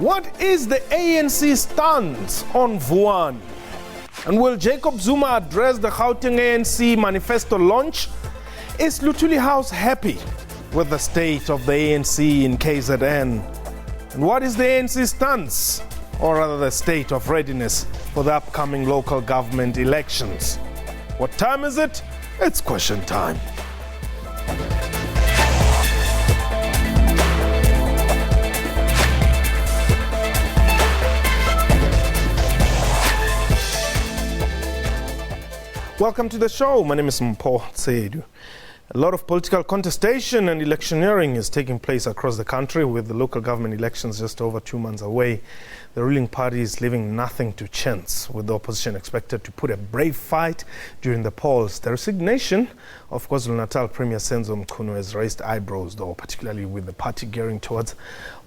What is the ANC stance on Vuan? And will Jacob Zuma address the Gauteng ANC manifesto launch? Is Luthuli House happy with the state of the ANC in KZN? And what is the ANC stance, or rather the state of readiness for the upcoming local government elections? What time is it? It's question time. Welcome to the show. My name is Mpho Tsedu. A lot of political contestation and electioneering is taking place across the country, with the local government elections just over 2 months away. The ruling party is leaving nothing to chance, with the opposition expected to put a brave fight during the polls. The resignation of KwaZulu-Natal Premier Senzo Mchunu has raised eyebrows, though, particularly with the party gearing towards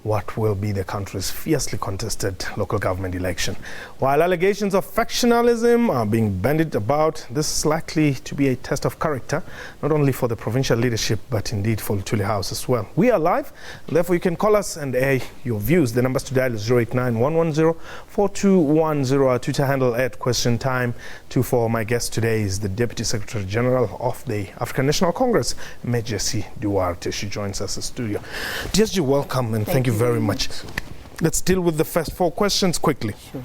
what will be the country's fiercely contested local government election. While allegations of factionalism are being bandied about, this is likely to be a test of character, not only for the provincial leadership, but indeed for Luthuli House as well. We are live, therefore you can call us and air your views. The numbers to dial is 089-110-4210, our Twitter handle at Question Time 24. My guest today is the Deputy Secretary General of the African National Congress, Jessie Duarte. She joins us in the studio. Jessie, welcome, and thank you very much. Let's deal with the first 4 questions quickly. Sure.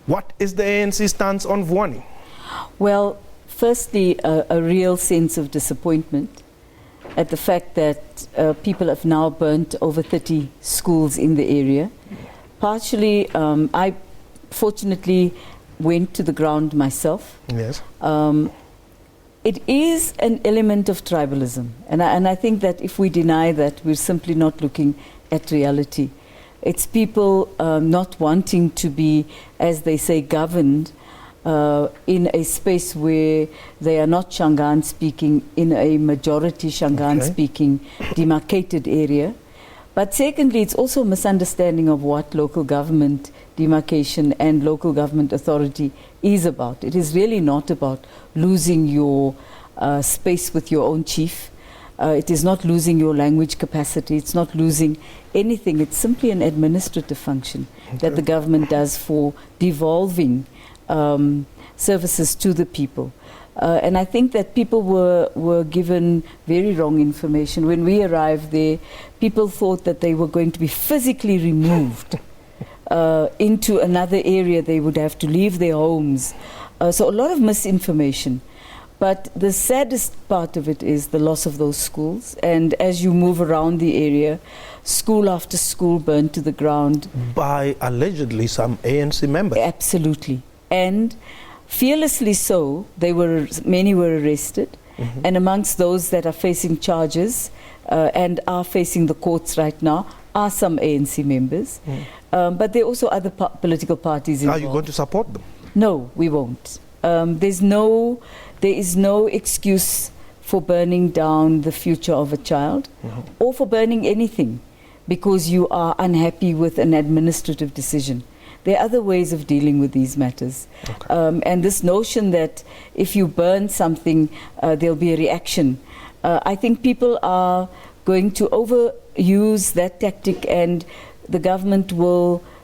What is the ANC stance on Vuani? Well, firstly, a real sense of disappointment at the fact that people have now burnt over 30 schools in the area. Partially, I fortunately went to the ground myself. Yes. It is an element of tribalism, and I think that if we deny that, we're simply not looking at reality. It's people not wanting to be, as they say, governed in a space where they are not Shangaan speaking, in a majority Shangaan speaking demarcated area. But secondly, it's also a misunderstanding of what local government demarcation and local government authority is about. It is really not about losing your space with your own chief. It is not losing your language capacity. It's not losing anything. It's simply an administrative function that the government does for devolving services to the people. And I think that people were given very wrong information. When we arrived there, people thought that they were going to be physically removed into another area. They would have to leave their homes. So a lot of misinformation. But the saddest part of it is the loss of those schools. And as you move around the area, school after school burned to the ground. By allegedly some ANC members. Absolutely. And fearlessly so, many were arrested. And amongst those that are facing charges and are facing the courts right now are some ANC members. But there are also other political parties involved. Are you going to support them? No, we won't. There is no excuse for burning down the future of a child or for burning anything because you are unhappy with an administrative decision. There are other ways of dealing with these matters. And this notion that if you burn something, there'll be a reaction. I think people are going to overuse that tactic, and the government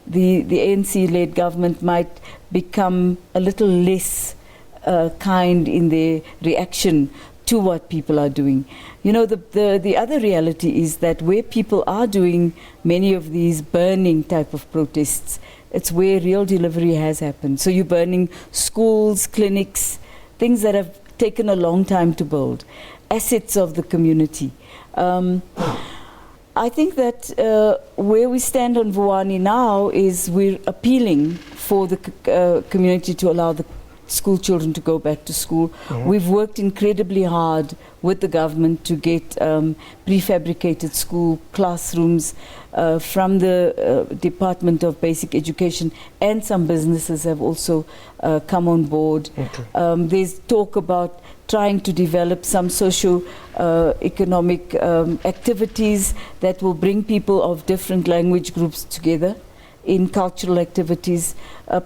the ANC-led government might become a little less kind in their reaction to what people are doing. You know, the other reality is that where people are doing many of these burning type of protests, it's where real delivery has happened. So you're burning schools, clinics, things that have taken a long time to build, assets of the community. I think that where we stand on Vuani now is we're appealing for the community to allow the school children to go back to school. We've worked incredibly hard with the government to get prefabricated school classrooms from the Department of Basic Education, and some businesses have also come on board. There's talk about trying to develop some socio-economic activities that will bring people of different language groups together in cultural activities.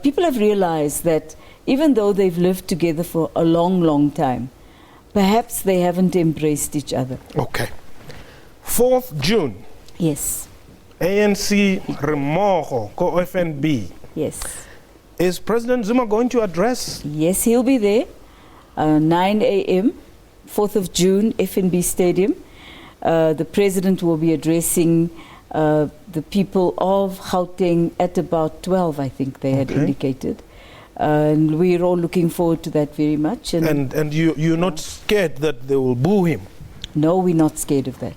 People have realized that even though they've lived together for a long, long time, perhaps they haven't embraced each other. Okay. 4th June. Yes. ANC Remogo, co-FNB. Yes. Is President Zuma going to address? Yes, he'll be there. 9 a.m., 4th of June, FNB Stadium. The President will be addressing the people of Gauteng at about 12, I think they had indicated. And we're all looking forward to that very much. And you're not scared that they will boo him? No, we're not scared of that.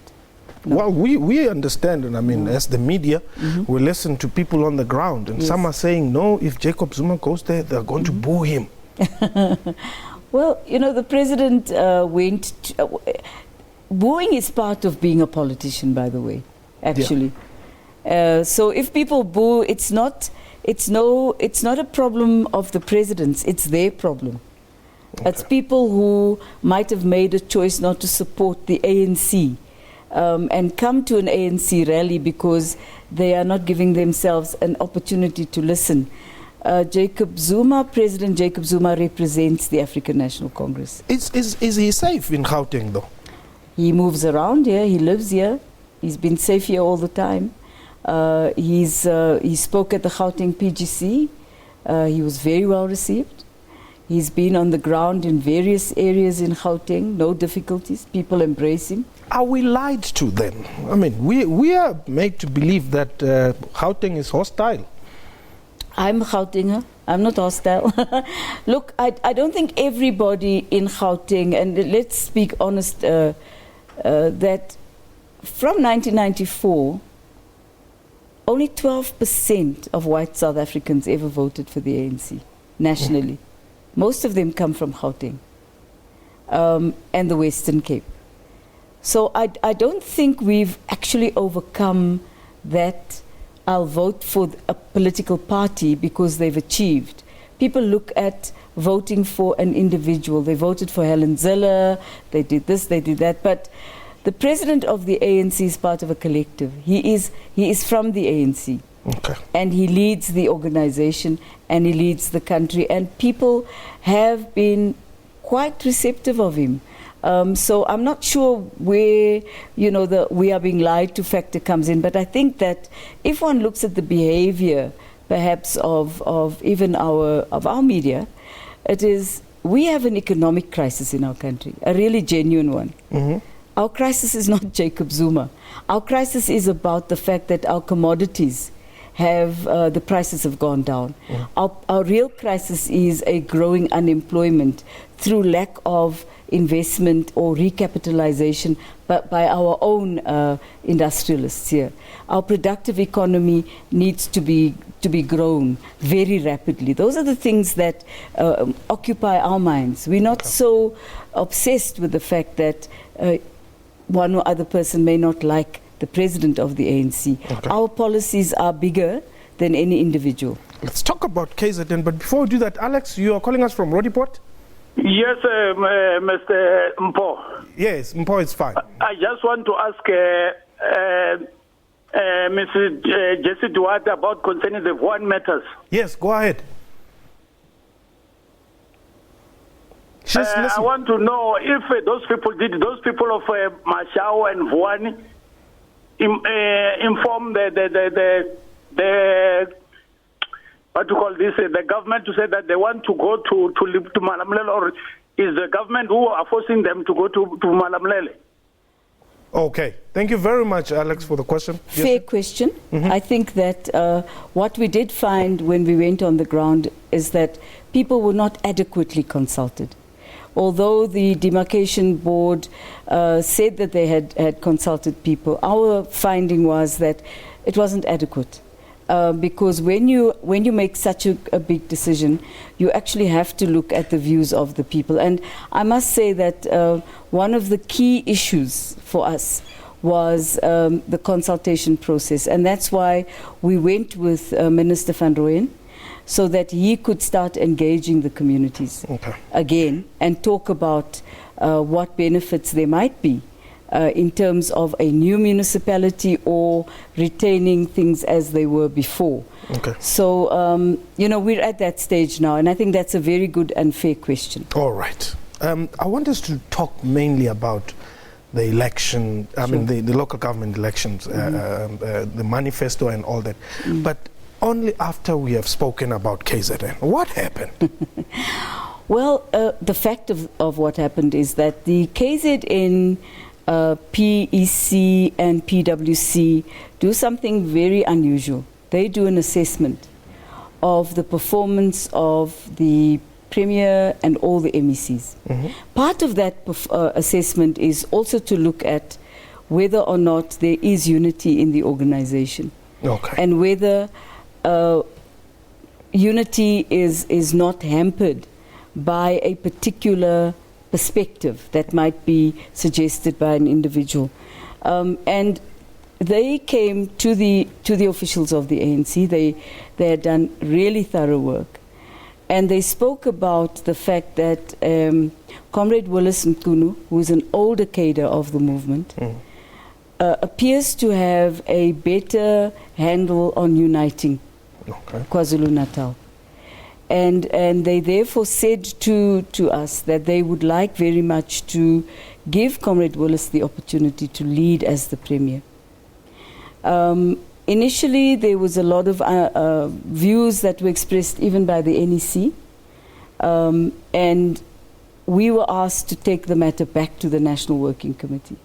No. Well, we understand, and I mean, as the media, we listen to people on the ground, and some are saying, no, if Jacob Zuma goes there, they're going to boo him. Well, you know, the President booing is part of being a politician, by the way, actually. Yeah. So if people boo, it's not a problem of the President's, it's their problem. Okay. It's people who might have made a choice not to support the ANC and come to an ANC rally because they are not giving themselves an opportunity to listen. President Jacob Zuma represents the African National Congress. Is he safe in Gauteng, though? He moves around here, he lives here, he's been safe here all the time. He spoke at the Gauteng PGC, he was very well received. He's been on the ground in various areas in Gauteng, no difficulties, people embrace him. Are we lied to then? I mean, we are made to believe that Gauteng is hostile. I'm a Gautenger. I'm not hostile. Look, I don't think everybody in Gauteng, and let's speak honest, that from 1994, only 12% of white South Africans ever voted for the ANC nationally. Most of them come from Gauteng and the Western Cape. So I don't think we've actually overcome that I'll vote for a political party because they've achieved. People look at voting for an individual. They voted for Helen Zille, they did this, they did that. But the president of the ANC is part of a collective. He is from the ANC. Okay. And he leads the organization and he leads the country. And people have been quite receptive of him. So I'm not sure where, you know, the we are being lied to factor comes in. But I think that if one looks at the behavior, perhaps of even our media, it is we have an economic crisis in our country, a really genuine one. Mm-hmm. Our crisis is not Jacob Zuma. Our crisis is about the fact that our commodities have the prices have gone down. Mm. Our real crisis is a growing unemployment through lack of investment or recapitalization but by our own industrialists here. Our productive economy needs to be grown very rapidly. Those are the things that occupy our minds. We're not so obsessed with the fact that one or other person may not like the president of the ANC. Okay. Our policies are bigger than any individual. Let's talk about KZN, but before we do that, Alex, you are calling us from Roodepoort? Yes, Mr. Mpo. Yes, Mpo is fine. I just want to ask Mrs. Jessie Duarte about concerning the one matters. Yes, go ahead. I want to know if those people of Mashao and Vuani inform the what to call this, the government to say that they want to go to Malamlele, or is the government who are forcing them to go to Malamlele? Okay. Thank you very much, Alex, for the question. Fair yes, question. Mm-hmm. I think that what we did find when we went on the ground is that people were not adequately consulted. Although the demarcation board said that they had consulted people, our finding was that it wasn't adequate. Because when you make such a big decision, you actually have to look at the views of the people. And I must say that one of the key issues for us was the consultation process. And that's why we went with Minister van Rooyen, so that he could start engaging the communities again and talk about what benefits there might be in terms of a new municipality or retaining things as they were before. Okay. So, we're at that stage now, and I think that's a very good and fair question. All right. I want us to talk mainly about the election, the local government elections, the manifesto and all that. But only after we have spoken about KZN. What happened? Well, the fact of what happened is that the KZN, PEC and PWC do something very unusual. They do an assessment of the performance of the Premier and all the MECs. Part of that assessment is also to look at whether or not there is unity in the organization. And whether unity is not hampered by a particular perspective that might be suggested by an individual. And they came to the officials of the ANC. They had done really thorough work. And they spoke about the fact that Comrade Willis Mchunu, who is an older cadre of the movement, appears to have a better handle on uniting KwaZulu-Natal. And they therefore said to us that they would like very much to give Comrade Willis the opportunity to lead as the Premier. Initially, there was a lot of views that were expressed even by the NEC, and we were asked to take the matter back to the National Working Committee,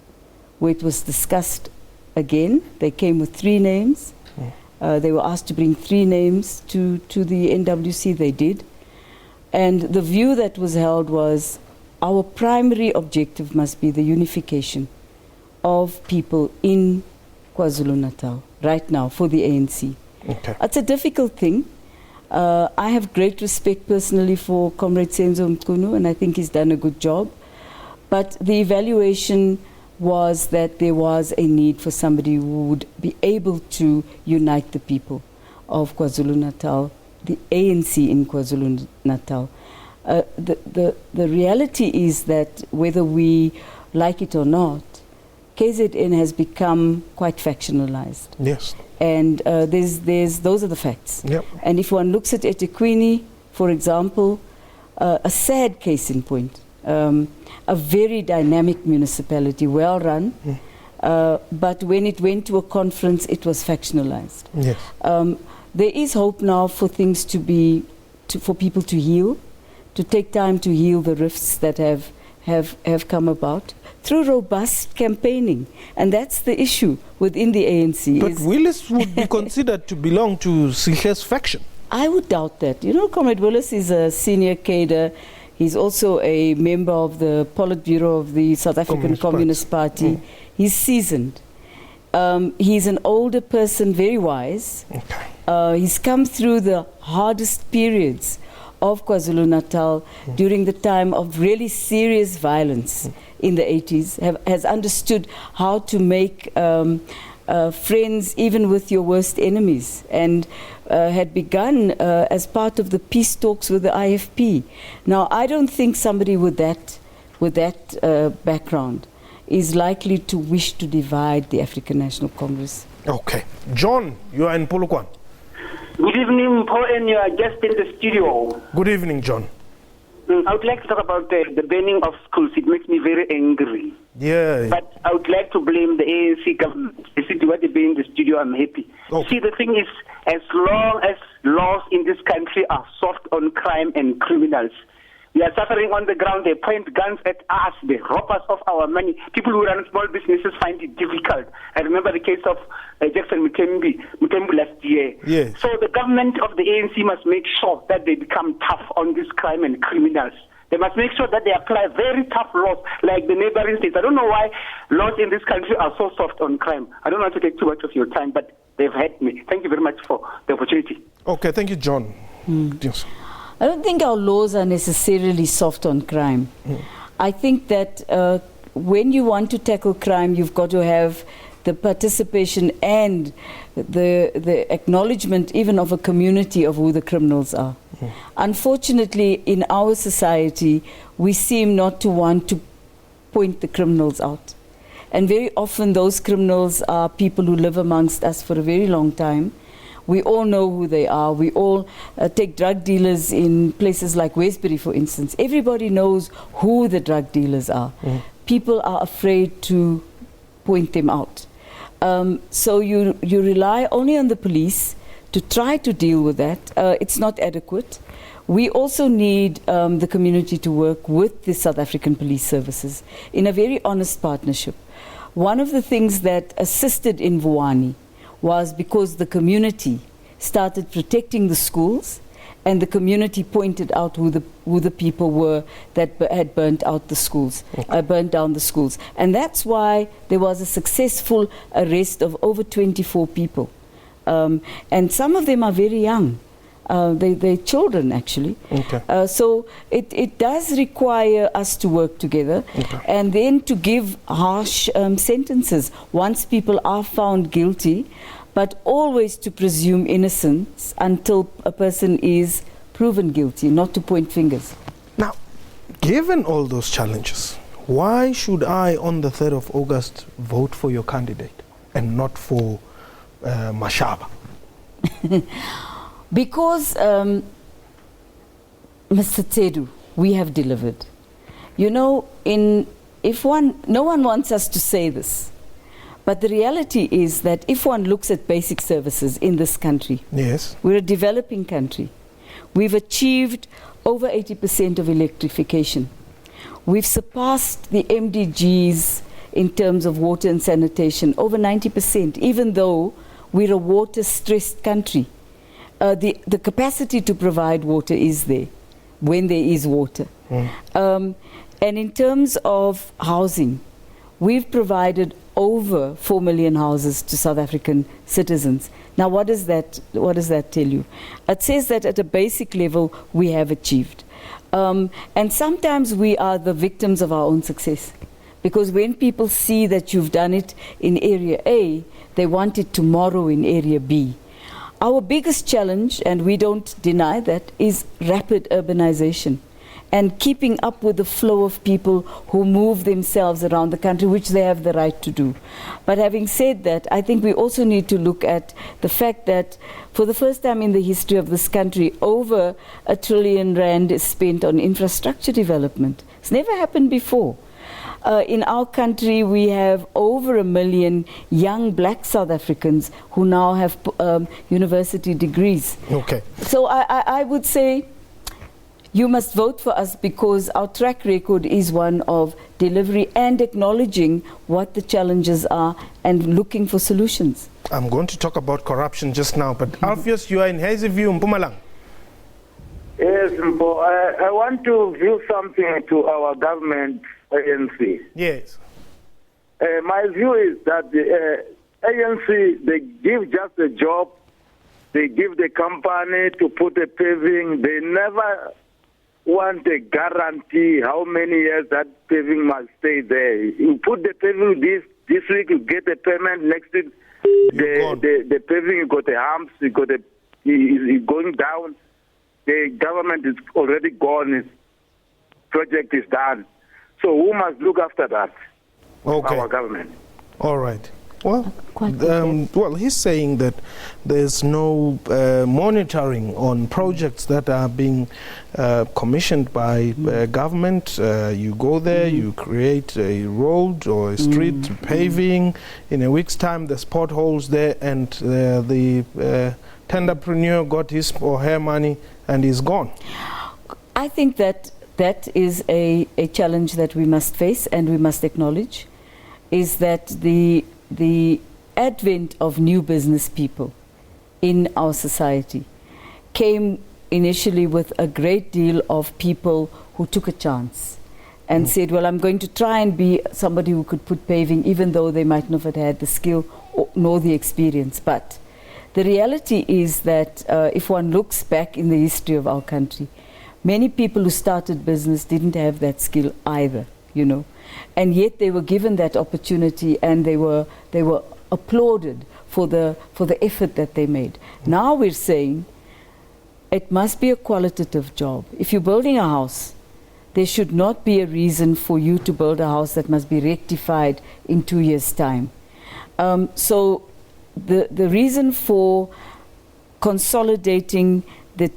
where it was discussed again. They came with 3 names. They were asked to bring 3 names to the NWC. They did. And the view that was held was our primary objective must be the unification of people in KwaZulu-Natal right now for the ANC. It's a difficult thing. I have great respect personally for Comrade Senzo Mchunu, and I think he's done a good job. But the evaluation was that there was a need for somebody who would be able to unite the people of KwaZulu-Natal, the ANC in KwaZulu-Natal. The reality is that whether we like it or not, KZN has become quite factionalized. Yes. And those are the facts. And if one looks at eThekwini, for example, a sad case in point, a very dynamic municipality, well run, but when it went to a conference, it was factionalized. There is hope now for things for people to heal, to take time to heal the rifts that have come about through robust campaigning. And that's the issue within the ANC. But Willis would be considered to belong to Sihle's faction. I would doubt that. You know, Comrade Willis is a senior cadre. He's also a member of the Politburo of the South African Communist Party. He's seasoned. He's an older person, very wise. He's come through the hardest periods of KwaZulu-Natal during the time of really serious violence in the 80s, has understood how to make friends even with your worst enemies, and had begun as part of the peace talks with the IFP. Now, I don't think somebody with that background is likely to wish to divide the African National Congress. Okay. John, you are in Polokwane. Good evening, Paul, and you are just in the studio. Good evening, John. I would like to talk about the burning of schools. It makes me very angry. Yeah. But I would like to blame the ANC government. If it were to be in the studio, I'm happy. See, the thing is, as long as laws in this country are soft on crime and criminals, we are suffering on the ground. They point guns at us. They rob us of our money. People who run small businesses find it difficult. I remember the case of Jackson Mutembu last year. Yes. So the government of the ANC must make sure that they become tough on this crime and criminals. They must make sure that they apply very tough laws like the neighboring states. I don't know why laws in this country are so soft on crime. I don't want to take too much of your time, but they've had me. Thank you very much for the opportunity. Okay, thank you, John. Yes. I don't think our laws are necessarily soft on crime. I think that when you want to tackle crime, you've got to have the participation and the acknowledgement even of a community of who the criminals are. Unfortunately, in our society, we seem not to want to point the criminals out. And very often those criminals are people who live amongst us for a very long time. We all know who they are. We all take drug dealers in places like Westbury, for instance. Everybody knows who the drug dealers are. people are afraid to point them out. So you rely only on the police to try to deal with that. It's not adequate. We also need the community to work with the South African Police Services in a very honest partnership. One of the things that assisted in Vuwani was because the community started protecting the schools, and the community pointed out who the people were that had burnt out the schools, burnt down the schools. And that's why there was a successful arrest of over 24 people. And some of them are very young. They're children, actually. Okay. So it does require us to work together, and then to give harsh sentences once people are found guilty, but always to presume innocence until a person is proven guilty, not to point fingers. Now, given all those challenges, why should I, on the 3rd of August, vote for your candidate and not for Mashaba? Because, Mr. Tsedu, we have delivered. You know, no one wants us to say this, but the reality is that if one looks at basic services in this country, yes, we're a developing country. We've achieved over 80% of electrification. We've surpassed the MDGs in terms of water and sanitation, over 90%, even though we're a water-stressed country. The capacity to provide water is there when there is water. And in terms of housing, we've provided over 4 million houses to South African citizens. Now, what does that tell you? It says that at a basic level, we have achieved. And sometimes we are the victims of our own success. Because when people see that you've done it in Area A, they want it tomorrow in Area B. Our biggest challenge, and we don't deny that, is rapid urbanization and keeping up with the flow of people who move themselves around the country, which they have the right to do. But having said that, I think we also need to look at the fact that for the first time in the history of this country, over R1 trillion is spent on infrastructure development. It's never happened before. In our country, we have over 1 million young black South Africans who now have university degrees. Okay. So I would say you must vote for us because our track record is one of delivery and acknowledging what the challenges are and looking for solutions. I'm going to talk about corruption just now, but Alpheus, you are in Hazyview, Mpumalanga. Yes, Mpo. I want to view something to our government, ANC. Yes. My view is that the ANC, they give just a job, they give the company to put a paving, they never want a guarantee how many years that paving must stay there. You put the paving this week, you get a payment, next week the paving, you got the humps, you got it's going down. The government is already gone, its project is done. So who must look after that? Okay. Our government. All right. Well, he's saying that there's no monitoring on projects that are being commissioned by government. You go there, you create a road or a street paving. In a week's time, there's potholes there, and the tenderpreneur got his or her money and is gone. I think that is a challenge that we must face and we must acknowledge, is that the advent of new business people in our society came initially with a great deal of people who took a chance and said, well, I'm going to try and be somebody who could put paving, even though they might not have had the skill nor the experience. But the reality is that if one looks back in the history of our country, many people who started business didn't have that skill either, you know. And yet they were given that opportunity and they were applauded for the effort that they made. Now we're saying it must be a qualitative job. If you're building a house, there should not be a reason for you to build a house that must be rectified in 2 years' time. So the reason for consolidating the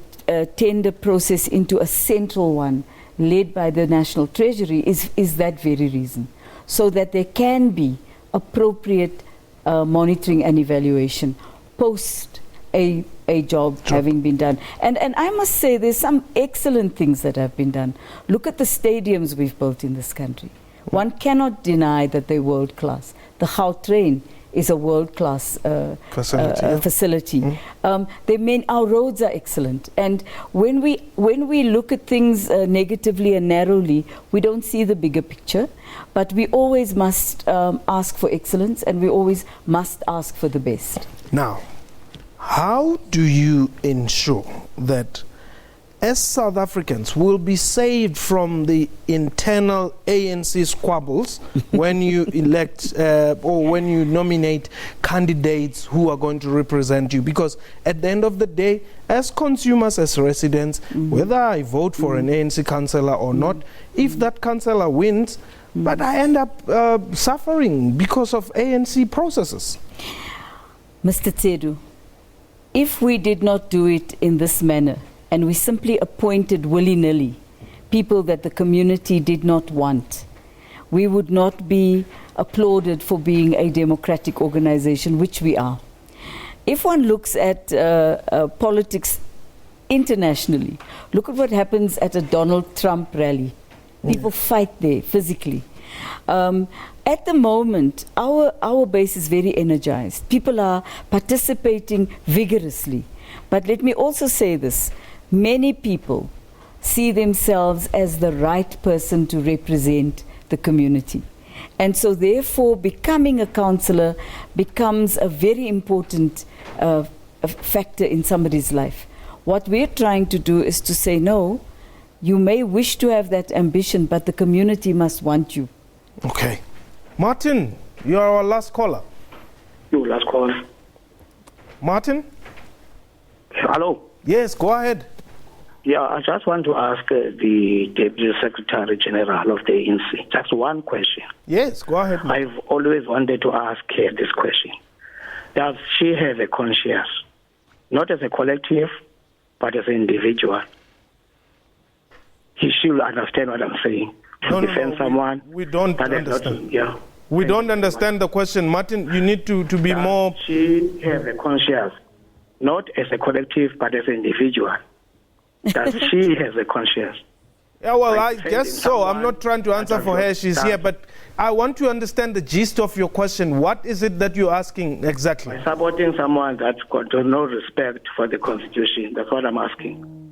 tender process into a central one led by the National Treasury is that very reason. so that there can be appropriate monitoring and evaluation post a job having been done. And I must say there's some excellent things that have been done. Look at the stadiums we've built in this country. One cannot deny that they're world class. The Gautrain is a world-class facility. Our roads are excellent. And when we look at things negatively and narrowly, we don't see the bigger picture. But we always must ask for excellence, and we always must ask for the best. Now, how do you ensure that as South Africans will be saved from the internal ANC squabbles when you elect or when you nominate candidates who are going to represent you? Because at the end of the day, as consumers, as residents, whether I vote for an ANC councillor or not, if that councillor wins, but I end up suffering because of ANC processes. Mr. Tsedu, if we did not do it in this manner, and we simply appointed willy-nilly people that the community did not want, we would not be applauded for being a democratic organization, which we are. If one looks at politics internationally, look at what happens at a Donald Trump rally. People fight there physically. At the moment, our base is very energized. People are participating vigorously. But let me also say this. Many people see themselves as the right person to represent the community. And so therefore becoming a councillor becomes a very important factor in somebody's life. What we're trying to do is to say, no, you may wish to have that ambition, but the community must want you. Okay. Martin, you are our last caller. You last caller. Martin? Hello. Yes, go ahead. Yeah, I just want to ask the Deputy Secretary General of the ANC just one question. Yes, go ahead. I've always wanted to ask her this question. Does she have a conscience, not as a collective, but as an individual? She will understand what I'm saying. To defend someone. We don't understand. We don't understand the question. Martin, you need to be more... She has a conscience, not as a collective, but as an individual. That she has a conscience. Yeah, well, I guess so. I'm not trying to answer for her. She's here. But I want to understand the gist of your question. What is it that you're asking exactly? By supporting someone that's got no respect for the Constitution. That's what I'm asking.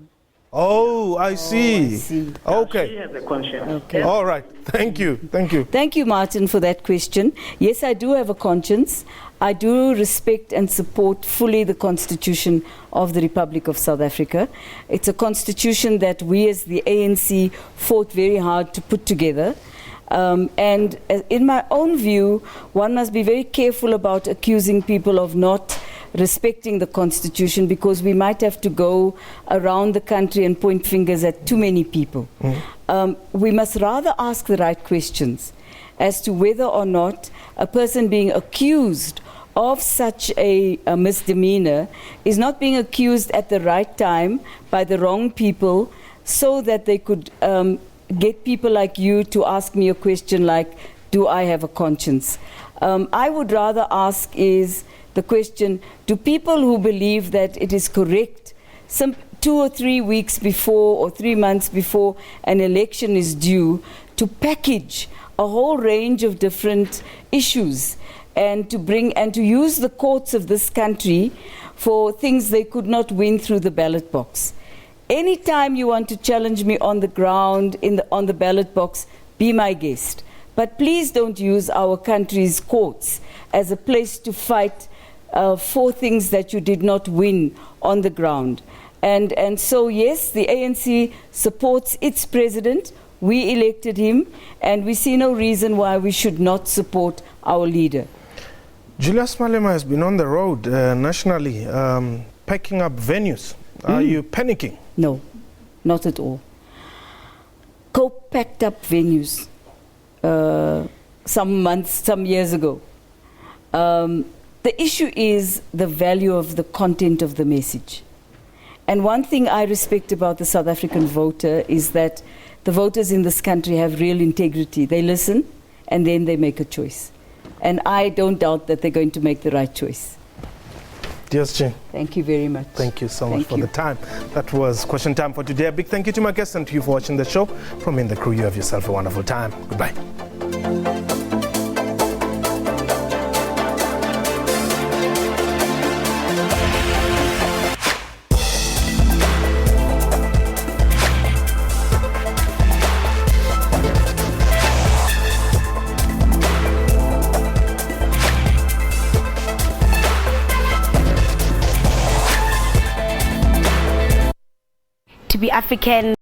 Oh, I see. Okay. She has a conscience. Okay. All right. Thank you. Thank you. Thank you, Martin, for that question. Yes, I do have a conscience. I do respect and support fully the Constitution of the Republic of South Africa. It's a constitution that we as the ANC fought very hard to put together. And in my own view, one must be very careful about accusing people of not respecting the Constitution, because we might have to go around the country and point fingers at too many people. We must rather ask the right questions as to whether or not a person being accused of such a misdemeanor is not being accused at the right time by the wrong people, so that they could get people like you to ask me a question like, do I have a conscience? I would rather ask is the question, do people who believe that it is correct, some 2 or 3 weeks before or 3 months before an election is due, to package a whole range of different issues and to use the courts of this country for things they could not win through the ballot box? Anytime you want to challenge me on the ground, on the ballot box, be my guest. But please don't use our country's courts as a place to fight for things that you did not win on the ground. And so, yes, the ANC supports its president. We elected him, and we see no reason why we should not support our leader. Julius Malema has been on the road nationally, packing up venues. Are you panicking? No, not at all. Cope packed up venues some years ago. The issue is the value of the content of the message. And one thing I respect about the South African voter is that the voters in this country have real integrity. They listen, and then they make a choice. And I don't doubt that they're going to make the right choice. Jessie. Thank you very much. Thank you so much for the time. That was Question Time for today. A big thank you to my guests and to you for watching the show. From me and the crew, you have yourself a wonderful time. Goodbye. To be African